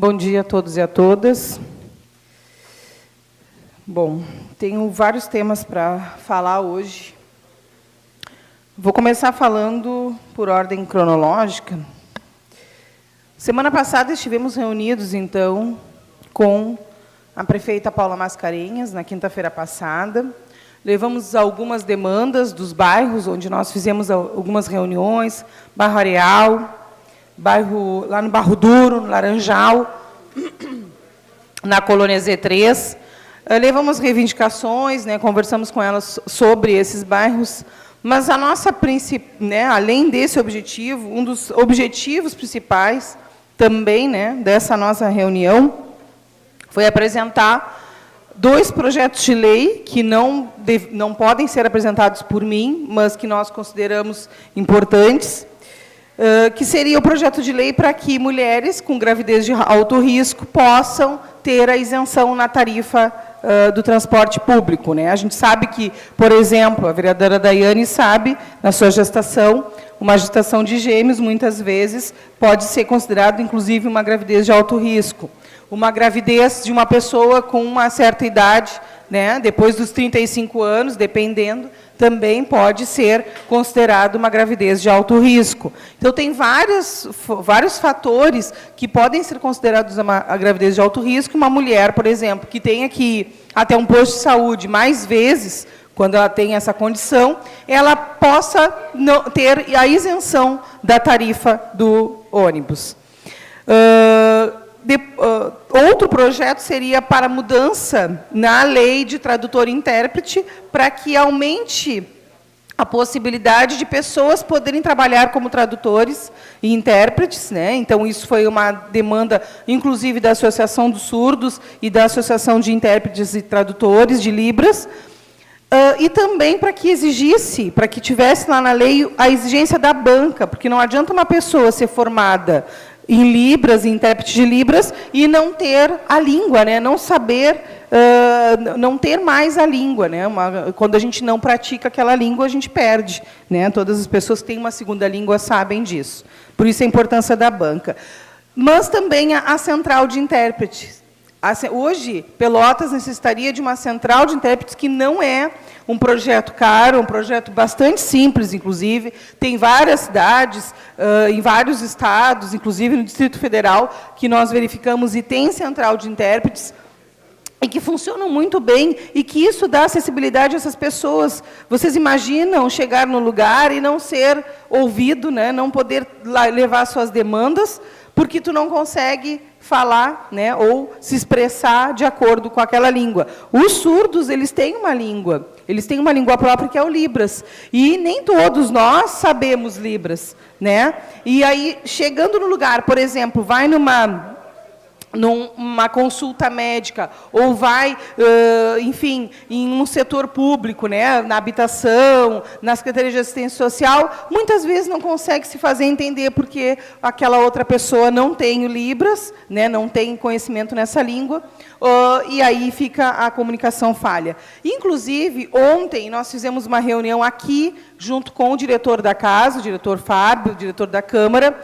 Bom dia a todos e a todas. Bom, tenho vários temas para falar hoje. Vou começar falando por ordem cronológica. Semana passada estivemos reunidos, então, com a prefeita Paula Mascarenhas, na quinta-feira passada. Levamos algumas demandas dos bairros, onde nós fizemos algumas reuniões, Bairro Areal, lá no Barro Duro, no Laranjal, na Colônia Z3. Levamos reivindicações, conversamos com elas sobre esses bairros, mas a nossa além desse objetivo, um dos objetivos principais também dessa nossa reunião foi apresentar 2 projetos de lei que não podem ser apresentados por mim, mas que nós consideramos importantes, que seria o projeto de lei para que mulheres com gravidez de alto risco possam ter a isenção na tarifa do transporte público. A gente sabe que, por exemplo, a vereadora Daiane sabe, na sua gestação, uma gestação de gêmeos, muitas vezes, pode ser considerado, inclusive, uma gravidez de alto risco. Uma gravidez de uma pessoa com uma certa idade, depois dos 35 anos, dependendo, também pode ser considerado uma gravidez de alto risco. Então, tem vários fatores que podem ser considerados a gravidez de alto risco. Uma mulher, por exemplo, que tenha que ir até um posto de saúde mais vezes, quando ela tem essa condição, ela possa ter a isenção da tarifa do ônibus. Outro projeto seria para mudança na lei de tradutor e intérprete, para que aumente a possibilidade de pessoas poderem trabalhar como tradutores e intérpretes. Então, isso foi uma demanda, inclusive, da Associação dos Surdos e da Associação de Intérpretes e Tradutores de Libras, e também para que tivesse lá na lei a exigência da banca, porque não adianta uma pessoa ser formada em Libras, em intérprete de Libras, e não ter a língua, não saber, não ter mais a língua. Quando a gente não pratica aquela língua, a gente perde. Todas as pessoas que têm uma segunda língua sabem disso. Por isso a importância da banca. Mas também a central de intérpretes. Hoje, Pelotas necessitaria de uma central de intérpretes que não é um projeto caro, um projeto bastante simples, inclusive. Tem várias cidades, em vários estados, inclusive no Distrito Federal, que nós verificamos e tem central de intérpretes, e que funcionam muito bem, e que isso dá acessibilidade a essas pessoas. Vocês imaginam chegar no lugar e não ser ouvido, não poder levar suas demandas, porque tu não consegue falar, ou se expressar de acordo com aquela língua. Os surdos, eles têm uma língua própria, que é o Libras, e nem todos nós sabemos Libras. E aí, chegando no lugar, por exemplo, vai numa consulta médica, ou vai, enfim, em um setor público, na habitação, na Secretaria de Assistência Social, muitas vezes não consegue se fazer entender porque aquela outra pessoa não tem o Libras, não tem conhecimento nessa língua, e aí fica a comunicação falha. Inclusive, ontem nós fizemos uma reunião aqui, junto com o diretor da casa, o diretor Fábio, o diretor da Câmara,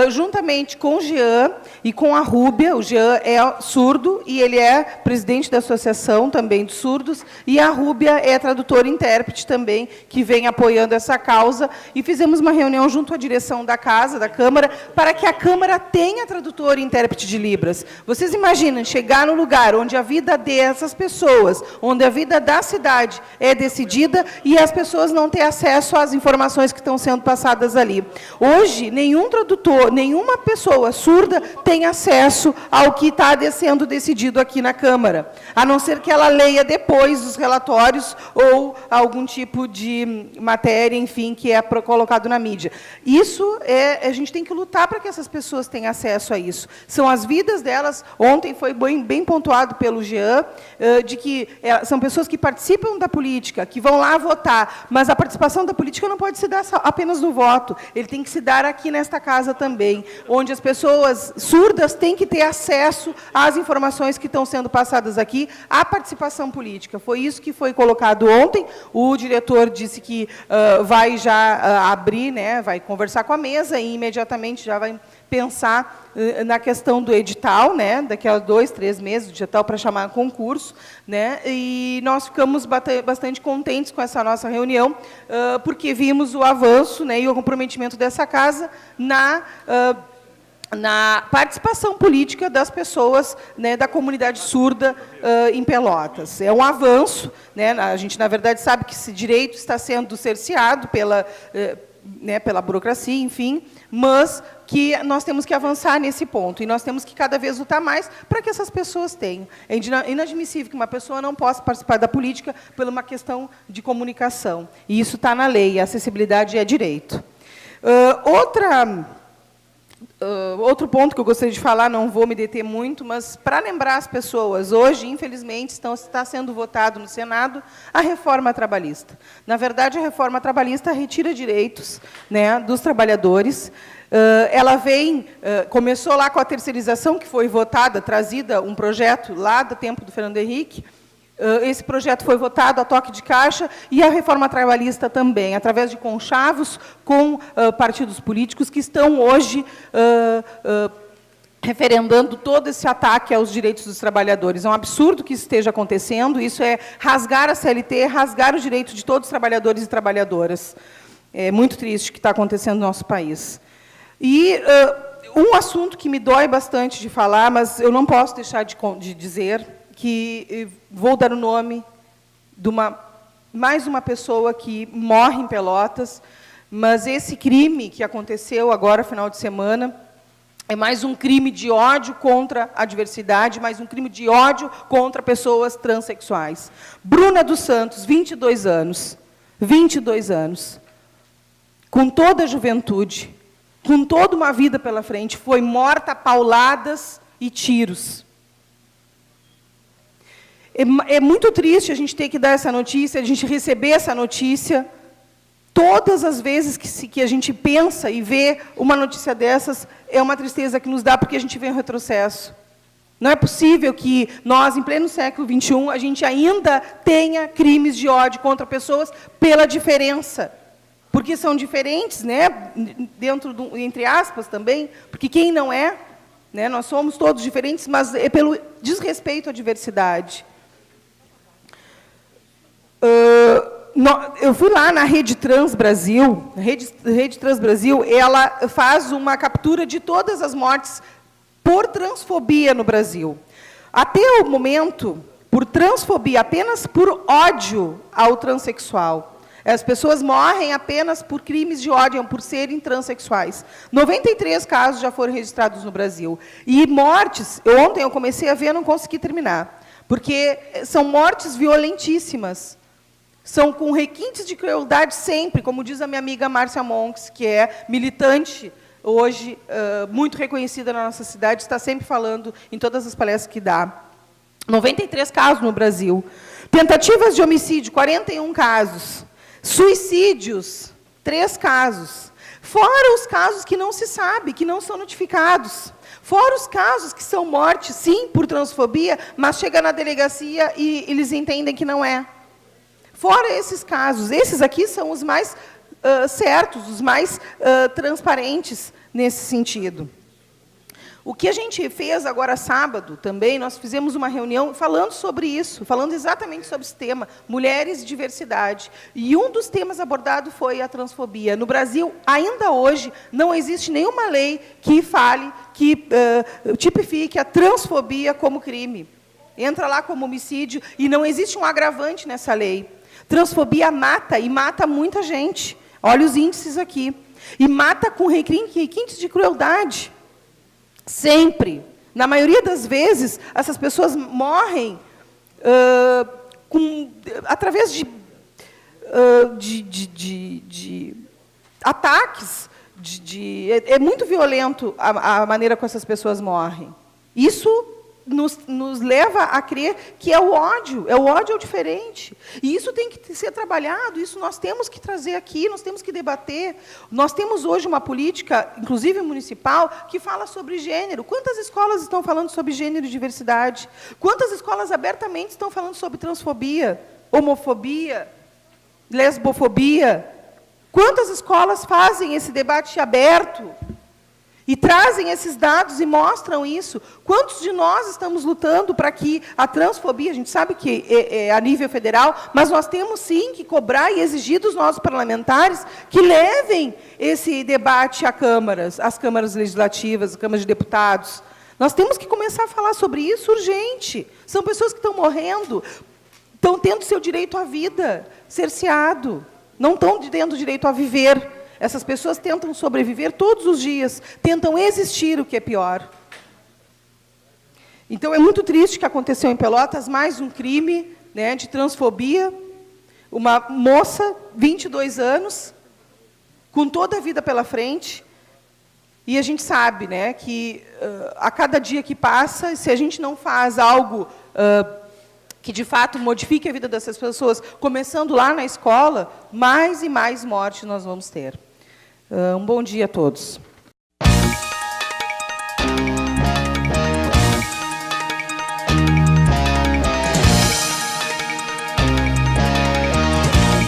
juntamente com o Jean e com a Rúbia. O Jean é surdo e ele é presidente da associação também de surdos, e a Rúbia é tradutora e intérprete também, que vem apoiando essa causa, e fizemos uma reunião junto à direção da casa, da Câmara, para que a Câmara tenha tradutor e intérprete de Libras. Vocês imaginam chegar no lugar onde a vida dessas pessoas, onde a vida da cidade é decidida, e as pessoas não têm acesso às informações que estão sendo passadas ali. Hoje, nenhum tradutor, nenhuma pessoa surda tem acesso ao que está sendo decidido aqui na Câmara, a não ser que ela leia depois os relatórios ou algum tipo de matéria, enfim, que é colocado na mídia. Isso, a gente tem que lutar para que essas pessoas tenham acesso a isso. São as vidas delas. Ontem foi bem pontuado pelo Jean, de que são pessoas que participam da política, que vão lá votar, mas a participação da política não pode se dar apenas no voto, ele tem que se dar aqui nesta casa também, onde as pessoas surdas têm que ter acesso às informações que estão sendo passadas aqui, à participação política. Foi isso que foi colocado ontem. O diretor disse que vai já abrir, vai conversar com a mesa e imediatamente já vai pensar na questão do edital, né, daqui a 2, 3 meses, o edital para chamar concurso, né, e nós ficamos bastante contentes com essa nossa reunião, porque vimos o avanço, né, e o comprometimento dessa casa na participação política das pessoas, né, da comunidade surda em Pelotas. É um avanço, né, a gente, na verdade, sabe que esse direito está sendo cerceado pela burocracia, enfim, mas que nós temos que avançar nesse ponto, e nós temos que cada vez lutar mais para que essas pessoas tenham. É inadmissível que uma pessoa não possa participar da política por uma questão de comunicação, e isso está na lei, a acessibilidade é direito. Outro ponto que eu gostaria de falar, não vou me deter muito, mas para lembrar as pessoas, hoje, infelizmente, está sendo votado no Senado a reforma trabalhista. Na verdade, a reforma trabalhista retira direitos, né, dos trabalhadores. Ela começou lá com a terceirização, que foi votada, trazida um projeto lá do tempo do Fernando Henrique. Esse projeto foi votado a toque de caixa, e a reforma trabalhista também, através de conchavos com partidos políticos que estão hoje referendando todo esse ataque aos direitos dos trabalhadores. É um absurdo que isso esteja acontecendo, isso é rasgar a CLT, rasgar os direitos de todos os trabalhadores e trabalhadoras. É muito triste o que está acontecendo no nosso país. E um assunto que me dói bastante de falar, mas eu não posso deixar de dizer, que vou dar o nome de mais uma pessoa que morre em Pelotas, mas esse crime que aconteceu agora, final de semana, é mais um crime de ódio contra a diversidade, mais um crime de ódio contra pessoas transexuais. Bruna dos Santos, 22 anos, 22 anos, com toda a juventude, com toda uma vida pela frente, foi morta a pauladas e tiros. É muito triste a gente ter que dar essa notícia, a gente receber essa notícia. Todas as vezes que a gente pensa e vê uma notícia dessas, é uma tristeza que nos dá, porque a gente vê um retrocesso. Não é possível que nós, em pleno século XXI, a gente ainda tenha crimes de ódio contra pessoas pela diferença. Porque são diferentes, né, entre aspas também, porque quem não é, né, nós somos todos diferentes, mas é pelo desrespeito à diversidade. Eu fui lá na Rede Trans Brasil, Rede Trans Brasil, ela faz uma captura de todas as mortes por transfobia no Brasil. Até o momento, por transfobia, apenas por ódio ao transexual. As pessoas morrem apenas por crimes de ódio, por serem transexuais. 93 casos já foram registrados no Brasil. E mortes, ontem eu comecei a ver, não consegui terminar, porque são mortes violentíssimas. São com requintes de crueldade sempre, como diz a minha amiga Márcia Monks, que é militante, hoje, muito reconhecida na nossa cidade, está sempre falando em todas as palestras que dá. 93 casos no Brasil. Tentativas de homicídio, 41 casos. Suicídios, 3 casos. Fora os casos que não se sabe, que não são notificados. Fora os casos que são mortes, sim, por transfobia, mas chega na delegacia e eles entendem que não é. Fora esses casos, esses aqui são os mais certos, os mais transparentes nesse sentido. O que a gente fez agora sábado também, nós fizemos uma reunião falando sobre isso, falando exatamente sobre esse tema, mulheres e diversidade. E um dos temas abordados foi a transfobia. No Brasil, ainda hoje, não existe nenhuma lei que fale, que tipifique a transfobia como crime. Entra lá como homicídio e não existe um agravante nessa lei. Transfobia mata, e mata muita gente. Olha os índices aqui. E mata com requintes de crueldade. Sempre. Na maioria das vezes, essas pessoas morrem através de ataques. É muito violento a maneira como essas pessoas morrem. Isso nos leva a crer que é o ódio ao diferente. E isso tem que ser trabalhado, isso nós temos que trazer aqui, nós temos que debater. Nós temos hoje uma política, inclusive municipal, que fala sobre gênero. Quantas escolas estão falando sobre gênero e diversidade? Quantas escolas abertamente estão falando sobre transfobia, homofobia, lesbofobia? Quantas escolas fazem esse debate aberto? E trazem esses dados e mostram isso. Quantos de nós estamos lutando para que a transfobia, a gente sabe que é a nível federal, mas nós temos sim que cobrar e exigir dos nossos parlamentares que levem esse debate às câmaras legislativas, às câmaras de deputados. Nós temos que começar a falar sobre isso urgente. São pessoas que estão morrendo, estão tendo seu direito à vida cerceado, não estão tendo direito a viver. Essas pessoas tentam sobreviver todos os dias, tentam existir, o que é pior. Então, é muito triste o que aconteceu em Pelotas, mais um crime, né, de transfobia. Uma moça, 22 anos, com toda a vida pela frente. E a gente sabe, né, que a cada dia que passa, se a gente não faz algo que, de fato, modifique a vida dessas pessoas, começando lá na escola, mais e mais morte nós vamos ter. Um bom dia a todos.